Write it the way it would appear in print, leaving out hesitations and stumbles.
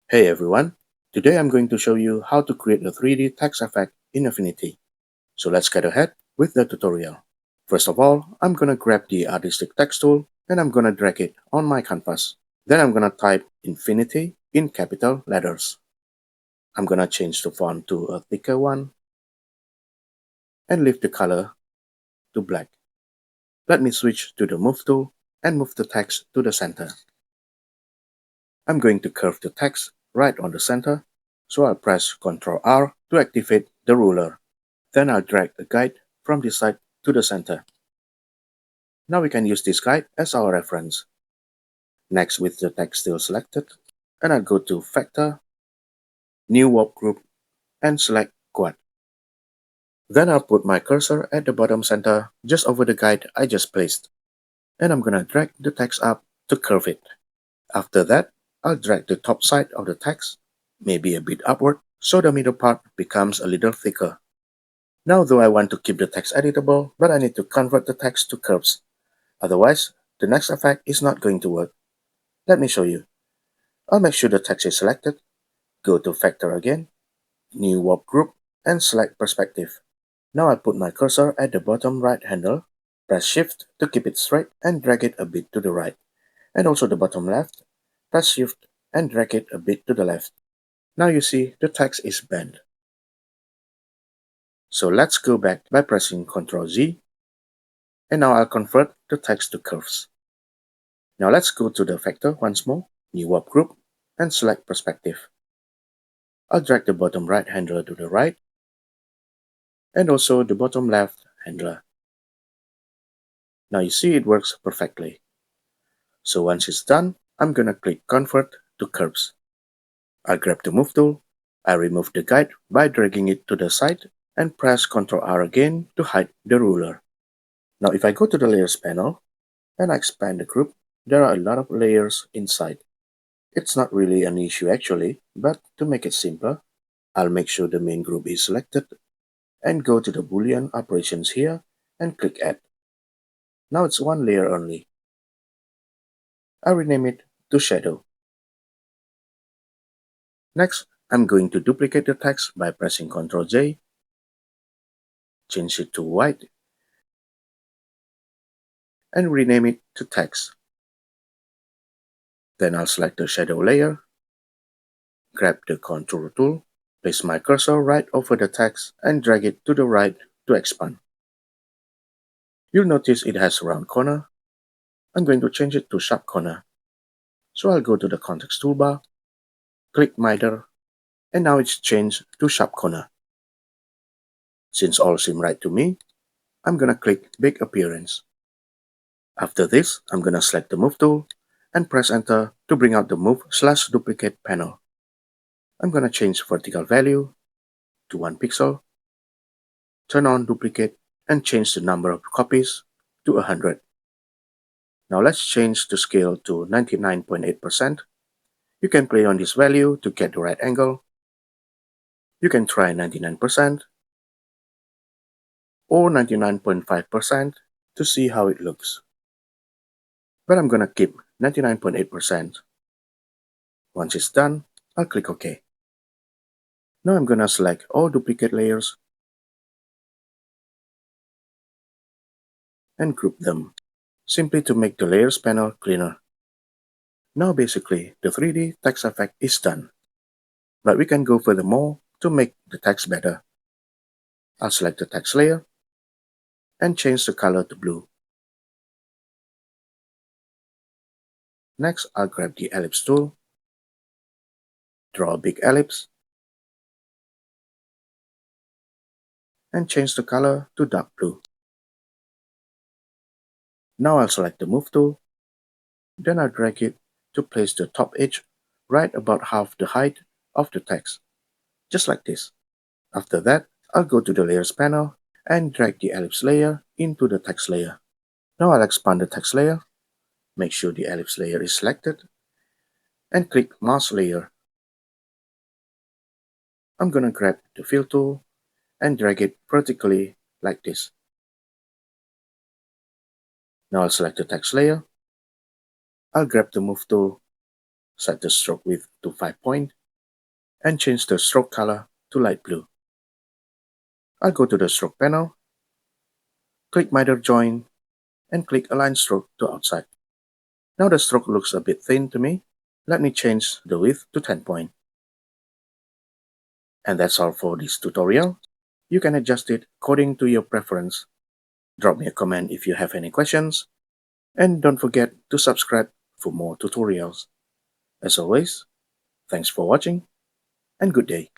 Hey everyone, today I'm going to show you how to create a 3D text effect in Affinity. So let's get ahead with the tutorial. First of all, I'm gonna grab the artistic text tool and I'm gonna drag it on my canvas. Then I'm gonna type Infinity in capital letters. I'm gonna change the font to a thicker one and leave the color to black. Let me switch to the Move tool and move the text to the center. I'm going to curve the text right on the center, so I'll press Ctrl R to activate the ruler. Then I'll drag the guide from this side to the center. Now we can use this guide as our reference. Next, with the text still selected, and I'll go to Vector, New Warp Group, and select Quad. Then I'll put my cursor at the bottom center just over the guide I just placed. And I'm gonna drag the text up to curve it. After that, I'll drag the top side of the text, maybe a bit upward, so the middle part becomes a little thicker. Now though I want to keep the text editable, but I need to convert the text to curves. Otherwise, the next effect is not going to work. Let me show you. I'll make sure the text is selected, go to Vector again, New Warp Group, and select Perspective. Now I'll put my cursor at the bottom right handle, press Shift to keep it straight and drag it a bit to the right. And also the bottom left, press Shift and drag it a bit to the left. Now you see the text is bent. So let's go back by pressing Ctrl Z, and now I'll convert the text to curves. Now let's go to the vector once more, New Warp Group, and select Perspective. I'll drag the bottom right handler to the right, and also the bottom left handler. Now you see it works perfectly. So once it's done, I'm gonna click Convert to Curves. I'll grab the Move tool, I remove the guide by dragging it to the side, and press Ctrl R again to hide the ruler. Now if I go to the Layers panel, and I expand the group, there are a lot of layers inside. It's not really an issue actually, but to make it simpler, I'll make sure the main group is selected and go to the Boolean operations here and click Add. Now it's one layer only. I'll rename it to Shadow. Next, I'm going to duplicate the text by pressing Ctrl J, change it to white, and rename it to Text. Then I'll select the shadow layer, grab the Contour tool, place my cursor right over the text and drag it to the right to expand. You'll notice it has a round corner. I'm going to change it to sharp corner. So I'll go to the context toolbar, click miter, and now it's changed to sharp corner. Since all seem right to me, I'm gonna click Big Appearance. After this, I'm gonna select the Move tool and press Enter to bring out the Move/Duplicate panel. I'm gonna change vertical value to 1 pixel, turn on Duplicate, and change the number of copies to 100. Now let's change the scale to 99.8%. You can play on this value to get the right angle. You can try 99% or 99.5% to see how it looks. But I'm gonna keep 99.8%. Once it's done, I'll click OK. Now I'm gonna select all duplicate layers and group them, simply to make the layers panel cleaner. Now basically, the 3D text effect is done. But we can go furthermore to make the text better. I'll select the text layer and change the color to blue. Next, I'll grab the ellipse tool, draw a big ellipse, and change the color to dark blue. Now I'll select the Move tool, then I'll drag it to place the top edge right about half the height of the text, just like this. After that, I'll go to the Layers panel and drag the ellipse layer into the text layer. Now I'll expand the text layer, make sure the ellipse layer is selected, and click Mask Layer. I'm gonna grab the Fill tool and drag it vertically like this. Now I'll select the text layer. I'll grab the Move tool Set the stroke width to 5 point and change the stroke color to light blue. I'll go to the stroke panel, click miter join, and click align stroke to outside. Now the stroke looks a bit thin to me. Let me change the width to 10 point. And that's all for this tutorial. You can adjust it according to your preference. Drop me a comment if you have any questions. And don't forget to subscribe for more tutorials. As always, thanks for watching and good day.